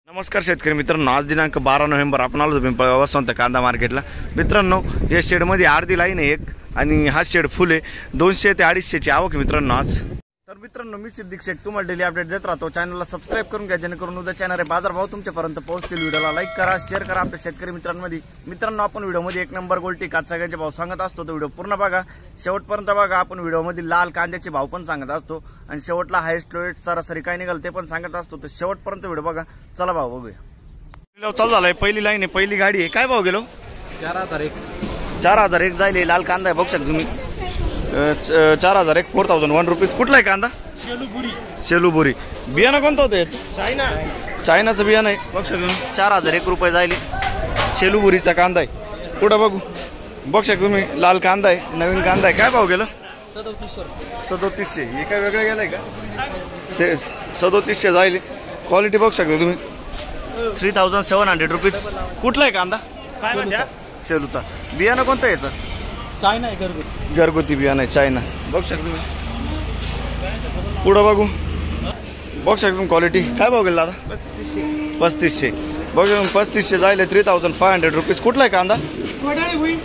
नमस्कार शेतकरी मित्रांनो, आज दिनांक 12 नोव्हेंबर आपण आलो पिंपळगाव वसंत कांदा मार्केटला। मित्रांनो, या शेडमध्ये अर्धी लाईन आहे एक आणि हा शेड फुल आहे। 200 ते 250 ची आवक मित्रांनो आज। तर मित्रांनो, मी सिद्दीक शेख तुम्हाला डेली अपडेट देत राहतो। चॅनलला सबस्क्राइब करून घ्या जेणेकरून उद्या चॅनल बाजार भाव तुमच्यापर्यंत पोहोचतील। व्हिडिओला लाईक करा, शेअर करा आपल्या शेतकरी मित्रांमध्ये। मित्रांनो, आपण व्हिडिओमध्ये एक नंबर गोल्टी काचसागाचे भाव सांगत असतो, तो व्हिडिओ पूर्ण बघा, शेवटपर्यंत बघा। आपण व्हिडिओमध्ये लाल कांद्याचे भाव पण सांगत असतो आणि शेवटला हायेस्ट लोएस्ट सरासरी काय निघाल ते पण सांगत असतो। तर शेवटपर्यंत व्हिडिओ बघा। चला भाव बघूया। चालू झालाय, पहिली लाईन आहे, पहिली गाडी आहे। काय भाव गेलो? 4001 जायले। लाल कांदा आहे, बघू शकता तुम्ही। 4001 4001 रुपीज। कुठला आहे कांदा? शेलूबुरी। बियाणं कोणतं होतं याचं? चायनाचं बियाणं आहे, बघू शकता तुम्ही। 4001 रुपये जायले। शेलूबुरीचा कांदा आहे। पुढे बघू, बघू शकता तुम्ही। लाल कांदा आहे, नवीन कांदा आहे। काय भाव गेलं? 3700। हे काय वेगळं गेलंय का? 3700 जायले। क्वालिटी बघू शकता तुम्ही। 3700 रुपीज। कुठला आहे कांदा? काय म्हणता? शेलूचा। बियाणं कोणतं याचं? चायना आहे, घरगुती बियाणं आहे, चायना। बघू शकता तुम्ही। पुढं बघू, बघू शकता तुम्ही क्वालिटी। काय भाव गेला दादा? 3500। बघू शकता 3500 जायले। 3500 रुपीज। कुठला आहे कांदा? वडाळी भुई।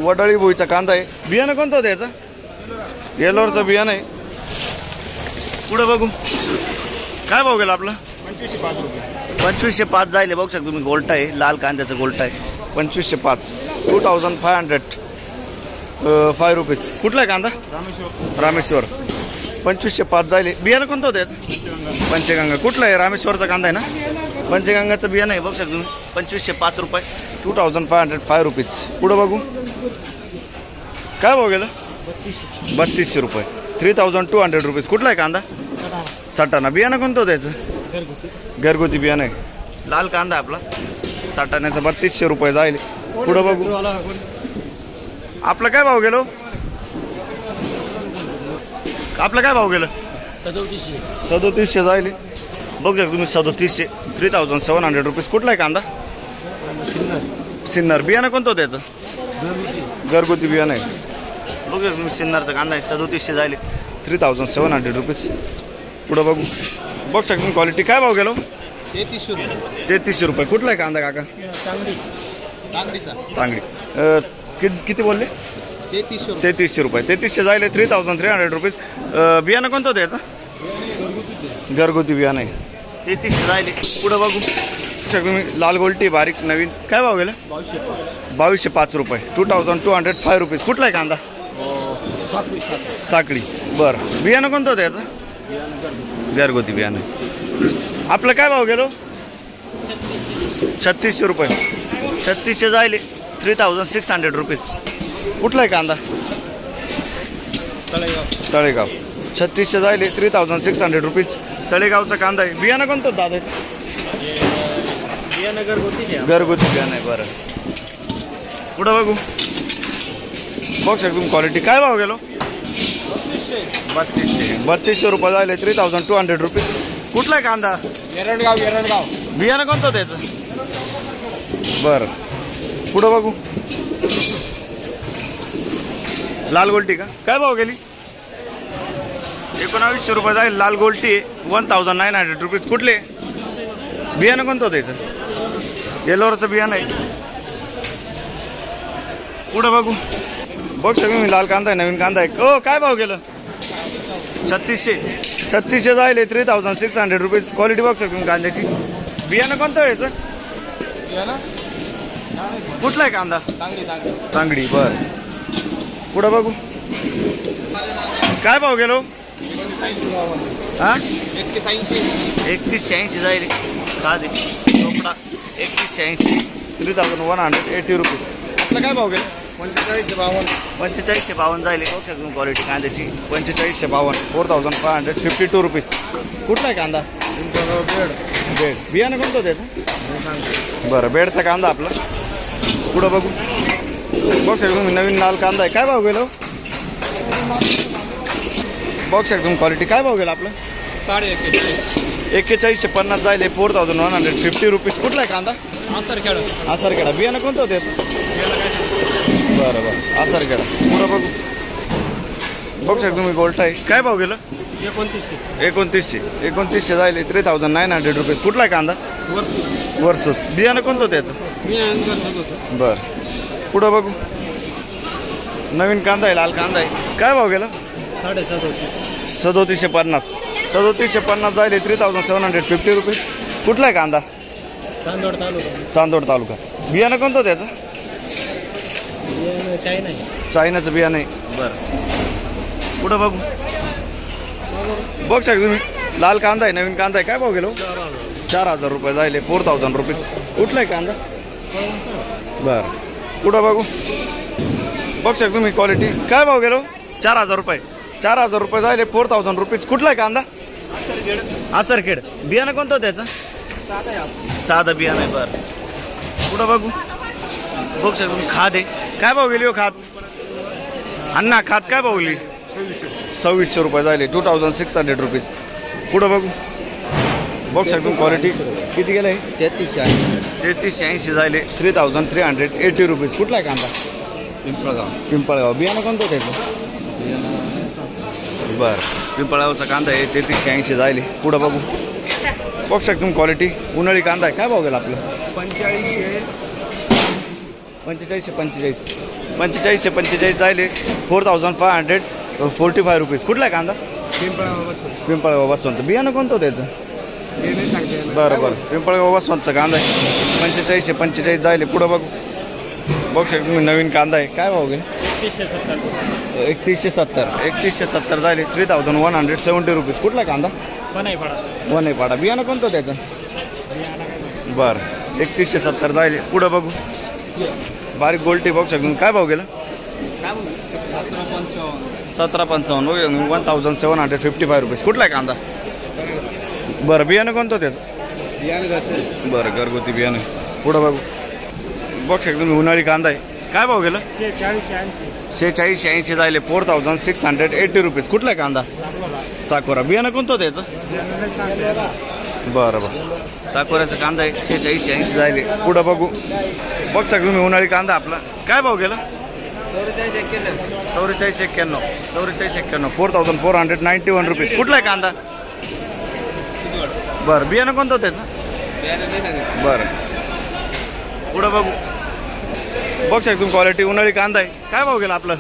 वडाळी भुईचा कांदा आहे। बियाणं कोणतं होतं याचं? येलोरचं बियाणं आहे। पुढं बघू, काय भाव गेला आपला? 2505 जायले। बघू शकता तुम्ही। गोल्टा आहे, लाल कांद्याचं गोल्टा आहे। 2505 2505 रुपीज। कुठला आहे कांदा? रामेश्वर। 2505 जायले। बियाणं कोणतं होतं याचं? पंचगंगा। कुठलं आहे? रामेश्वरचा कांदा आहे ना? पंचगंगाचं बियाणं आहे, बघू शकता तुम्ही। 2505 रुपये 2505 रुपीज। पुढं बघू, काय भाव गेलं? 3200 रुपये 3200 रुपीज। कुठला आहे कांदा? साठाणा। बियाणं कोणतं होतं याचं? घरगुती बियाणं आहे, लाल कांदा आपला। साठाण्याचा 3200 रुपये जाईल। पुढं बघू, आपलं काय भाव गेलो? आपलं काय भाव गेलं? 3700 जाईल। बघू शकता तुम्ही। 3700 3700 रुपीज। कुठला आहे कांदा? सिन्नर। बियाणं कोणतं होतं याचं? घरगुती बियाणं आहे, बघू शकता तुम्ही। सिन्नरचा कांदा आहे। 3700 जाईल। 3700 रुपीज। पुढं बघू, बघू शकता तुम्ही क्वालिटी। काय भाव गेलो? 3300 रुपये। कुठला आहे कांदा काका? तांगडी। किती बोलले? 3300 रुपये 3300 जायले। 3300 रुपीज। बियाणं कोणतं होतं याचं? घरगुती बियाणं आहे। 3300 जायले। पुढं बघू शकता तुम्ही। लाल गोल्टी बारीक नवीन। काय भाव गेलं? 2205 रुपये 2205 रुपीज। कुठला आहे कांदा? साखळी। बरं, बियाणं कोणतं होतं याचं? घरगुती बियाणं। आपलं काय भाव गेलो? 3600 रुपये 3600 जायले। 3600 रुपीज। कुठला आहे कांदा? तळेगाव। 3600 जायले। 3600 रुपीज। तळेगावचा कांदा आहे। बियाणं कोणतं होतं दादा? बियाणं घरगुती बियाणं आहे। बरं, पुढं बघू, बघू शकतो तुम्ही क्वालिटी। काय भाव गेलो? 3200 रुपये जायले। 3200 रुपीज। कुठला आहे कांदा? येरडगाव। बियाणं कोणतं होतं याचं? बरं, पुढं बघू, लाल गोल्टी का? काय भाव गेली? 1900 रुपये जाईल। लाल गोल्टी 1900 रुपीज। कुठले? बियाणं कोणतं होतं याचं? येलोरचं बियाणं आहे। पुढं बघू, बघू शकतो मी। लाल कांदा आहे, नवीन कांदा आहे। ओ, काय भाव गेलं? 3600 जायले। 3600 रुपीज। क्वालिटी बघू शकतो मी कांद्याची। बियाणं कोणतं आहे याचं? कुठला आहे कांदा? तांगडी। बरं, पुढं बघू, काय भाव गेलो? 3180 जाईल। साधे चोपडा 3180 3180 रुपीज। आपलं काय भाव गेलं? 4552 जाईल। बघू शकतो क्वालिटी कांद्याची। 4552 4552 रुपीज। कुठला आहे कांदा? बेड। बियाणं कोणतं होतं त्याचं? बरं, बेडचा कांदा आपला। पुढं बघू, बघू शकतो तुम्ही। नवीन लाल कांदा आहे। काय भाव गेलो? बघू शकतो तुम्ही क्वालिटी। काय भाव गेला आपलं? 4150 जायले। 4150 रुपीज। कुठला आहे कांदा? आसरखेडा। बियाणं कोणतं होतं याचं? बरं, आसरखेडा। पुढं बघू, बघू शकतो तुम्ही। गोल्टा आहे। काय भाव गेलं? एकोणतीसशे जायले 3900 रुपीज. कुठला आहे कांदा? वर्सूस. बियाणं कोणतं त्याचं? बर. पुढं बघू. नवीन कांदा आहे, लाल कांदा आहे. काय भाव गेला? 3750. 3750 जायले 3750 रुपीज. कुठला आहे कांदा? चांदोड तालुका. बियाणं कोणतं त्याचं? चायनाचं बियाणं आहे. बरं. पुढं बघू. बघ शकता तुम्ही, लाल कांदा आहे, नवीन कांदा आहे. काय भाव गेलो? 4000 रुपये जायले 4000 रुपीज. कुठला आहे कांदा? बरं. पुढं बघू. बघ शकता तुम्ही, क्वालिटी. काय भाव गेलो? 4000 रुपये. 4000 रुपये जायले 4000 रुपीज. कुठला आहे कांदा? आसरखेड. बियाणं कोणतं त्याचं? साधं बियाणं आहे. बरं. पुढं बघू. बघ शकता तुम्ही, खाद आहे. काय भाव गेली हो खाद? अण्णा खाद काय भाव गेली? 2600 रुपये जायले 2600 रुपीज. पुढं बघू. बघ शकतो क्वालिटी. किती गेलं आहे? 3380 जायले 3380 रुपीज. कुठला आहे कांदा? पिंपळगाव. बियाणं कोणतं त्याचं? बरं. पिंपळगावचा कांदा आहे 3380 जायले. पुढं बघू. बघ शकतो क्वालिटी. उन्हाळी कांदा आहे. काय भाव गेला आपलं? 4545 जायले 4545 रुपीज. कुठला आहे कांदा? पिंपळगाव वसंत. बियाणं कोणतं त्याचं? बरं. पिंपळगाव वसंतचा कांदा आहे 4545 जायले. पुढं बघू. बघ शकतो तुम्ही, नवीन कांदा आहे. काय भाव गेला? 3170 जायले 3170 रुपीज. कुठला कांदा? वनईपाडा. बियाणं कोणतं त्याचं? बरं. 3170 जायले. पुढं बघू. बारीक गोल्टी. बघू शकतो. काय भाव गेला? 1755. 1755 रुपीज. कुठला आहे कांदा? बरं. बियाणं कोणतं त्याचं? बरं. घरगुती बियाणं. पुढं बघू. बघ शकतो तुम्ही, उन्हाळी कांदा आहे. काय भाव गेला? 4680 जायले 4680 रुपीज. कुठला आहे कांदा? साकोरा. बियाणं कोणतं त्याचं? बरं. साकोऱ्याचा कांदा आहे 4680 जायले. पुढं बघू. बघ शकतो तुम्ही, उन्हाळी कांदा आपला. काय भाव गेला? 4491. 4491 रुपीज. कुठला आहे कांदा? बरं. बियाणं कोणतं त्याचं? बरं. पुढं बघू. बघ शकतो क्वालिटी. उन्हाळी कांदा आहे. काय भाव गेला आपलं?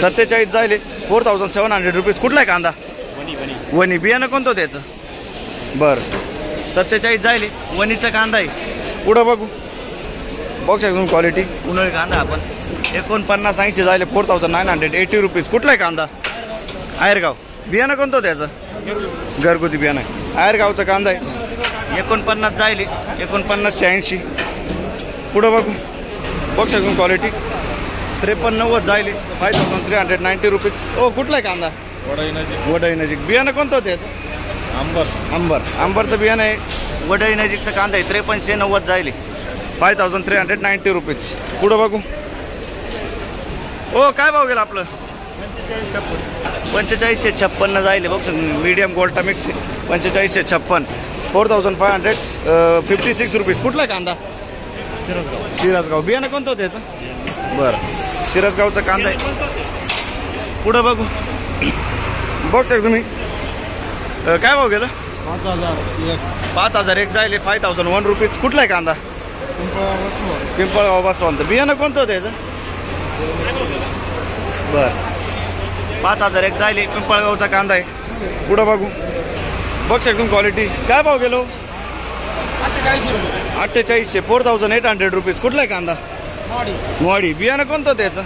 47 जायले 4700 रुपीज. कुठला आहे कांदा? वणी. बियाणं कोणतं त्याचं? बरं. 47 जायले वणीचा कांदा आहे. पुढं बघू. बघ शकतो क्वालिटी. उन्हाळी कांदा आपण 4980 जायले 4980 रुपीज. कुठला आहे कांदा? आयरगाव. बियाणं कोणतं त्याचं? घरगुती बियाणं आहे. आयरगावचा कांदा आहे 49 जायले 4980. पुढं बघू. बघ शकतो क्वालिटी. 5390 जायले 5390 रुपीज. ओ, कुठला आहे कांदा? वडई नजीक. बियाणं कोणतं त्याचं? अंबरचं बियाणं आहे. वडई नजीकचा कांदा आहे 5390 जायले 5390 रुपीज. पुढं बघू. ओ, काय भाव गेला आपलं? 4556 जायले. बघ मीडियम गोल्टा मिक्स 4556. 4556 रुपीज. कुठला कांदा? शिरसगाव. बियाणं कोणतं त्याचं? बरं. शिरसगावचा कांदा आहे. पुढं बघू. बघ सर तुम्ही, काय भाव गेलं? 5001 जायले 5001 रुपीज. कुठला आहे कांदा? पिंपळगाव बसवंत. बियाणं कोणतं त्याचं? बरं. 5001 जायले पिंपळगावचा कांदा आहे. पुढं बघू. बघ शकतो क्वालिटी. काय भाव गेलो? 4800. 4800 रुपीज. कुठला आहे कांदा? मोडी. बियाणं कोणतं त्याचं?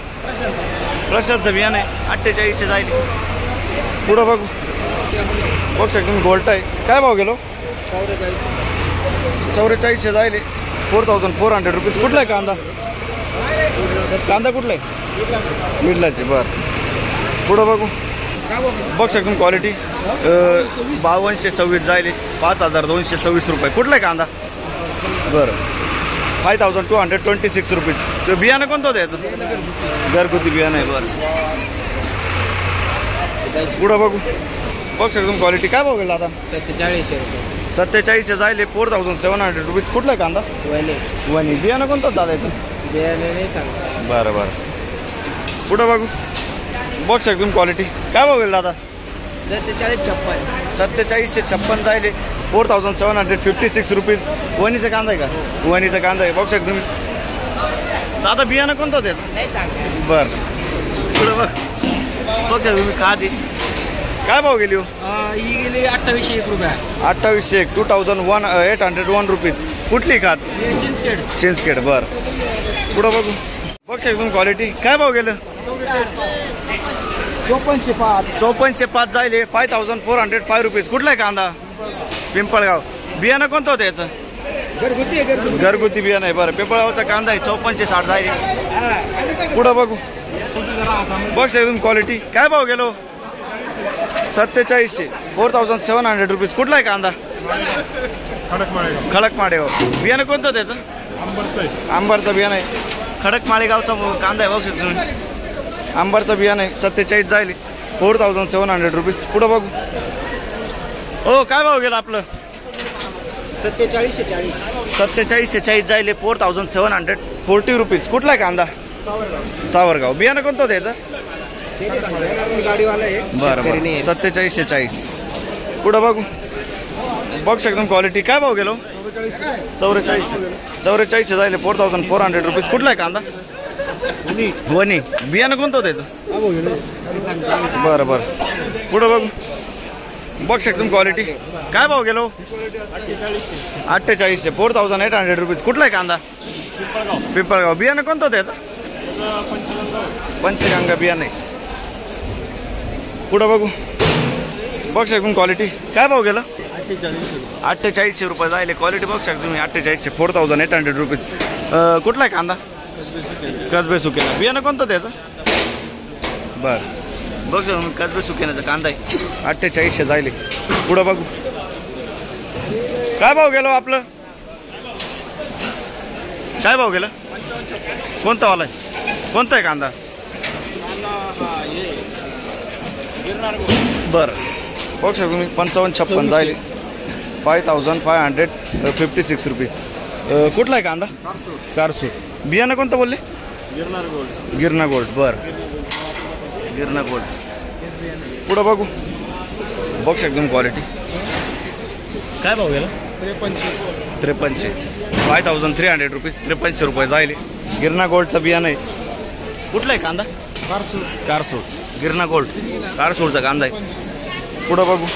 प्रशांतचं बियाणं आहे. 4800 जायले. पुढं बघू. बघ शकतो गोल्ट आहे. काय भाव गेलो? 4400 जायले 4400 रुपीज. कुठला आहे कांदा? कांदा कुठला आहे? मिडलाचे. बरं. पुढं बघू. बघ शकतो क्वालिटी. 5226 जायले 5226 रुपये. कुठला आहे कांदा? बरं. 5226 रुपीज. बियाणं कोणतं द्यायचं? घरगुती बियाणं आहे. बरं. पुढं बघू. बघ शकतो क्वालिटी. काय भाव गेला आता? 4700 जायले 4700 रुपीज. कुठला आहे कांदा? वणी. बियाणं कोणतं दादायचं? बियाणे नाही सांगता. बरं. पुढं बघू. बघ शकतो क्वालिटी. काय भाव गेला दादा? $47,56. 4756 जायले 4756 रुपीज. वणीचा कांदा आहे का? वणीचा कांदा आहे बघू शकता तुम्ही. दादा बियाणं कोणतं होतं? नाही सांगता. बर पुढे बघ बघ तुम्ही का दे काय भाव गेली हो? ही गेली 2801 रुपये. 2801 2801 रुपीज. कुठली खात? चिंचखेड. चिंचखेड. बर पुढं बघू बघ तुम्ही क्वालिटी काय भाव गेलं? 5405 जायले 5405 रुपीज. कुठला आहे कांदा? पिंपळगाव. बियाणं कोणतं होतं याचं? घरगुती बियाणं आहे. बरं पिंपळगावचा कांदा आहे 5460 जायले. पुढं बघू बघ तुम्ही क्वालिटी काय भाव गेलो? 4700 4700 रुपीज. कुठला आहे कांदा? खडक माळेगाव. बियाणं कोणतं त्याचं? आंबरचं बियाणं आहे. खडक माळेगावचा कांदा आहे बघू शकतो तुम्ही. आंबरचं बियाणं आहे 47 जायले 4700 रुपीज. पुढं बघू हो काय भाव गेला आपलं? 4740. 4740 जायले 4740 रुपीज. कुठला आहे कांदा? सावरगाव. बियाणं कोणतं होतं याचं? गाडीवाला आहे. बरं बरं 4740. पुढं बघू बघू शकतो क्वालिटी काय भाव गेलो? 4400 जायले 4400 रुपीज. कुठला आहे कांदा? वणी. बियाणं कोणतं होतं याचं? बरं बरं पुढं बघू बघू शकतो क्वालिटी काय भाव गेलो? 4800 4800 रुपीज. कुठला आहे कांदा? पिंपळगाव. बियाणं कोणतं होतं याचं? पंचगंगा बियाणं आहे. पुढं बघू बघू शकतो क्वालिटी काय भाव गेलं? 4800 रुपये जायले. क्वालिटी बघू शकतो तुम्ही 4800 4800 रुपीज. कुठला आहे कांदा? कसबे सुकेना. बियाणं कोणतं त्याचं? बरं बघ तुम्ही कसबे सुकेनाचा कांदा आहे 4800 जायले. पुढं बघू काय भाव गेलो आपलं? काय भाव गेलं? कोणता वाला आहे? कोणता आहे कांदा? बरं बघू शकतो तुम्ही 5556 जायले 5556 रुपीज. कुठला आहे कांदा? कारसूर. बियाणं कोणतं बोलले? गिरणा गोल्ड. बरं गिरणा गोल्ड. पुढं बघू बघू शकतो तुम्ही क्वालिटी काय भाव गेला? 5300 5300 रुपीज. 5300 रुपये जायले. गिरणा गोल्डचं बियाणं आहे. कुठला आहे कांदा? कारसूर. गिरणा गोल्ड कारसूरचा कांदा आहे. पुढं बघू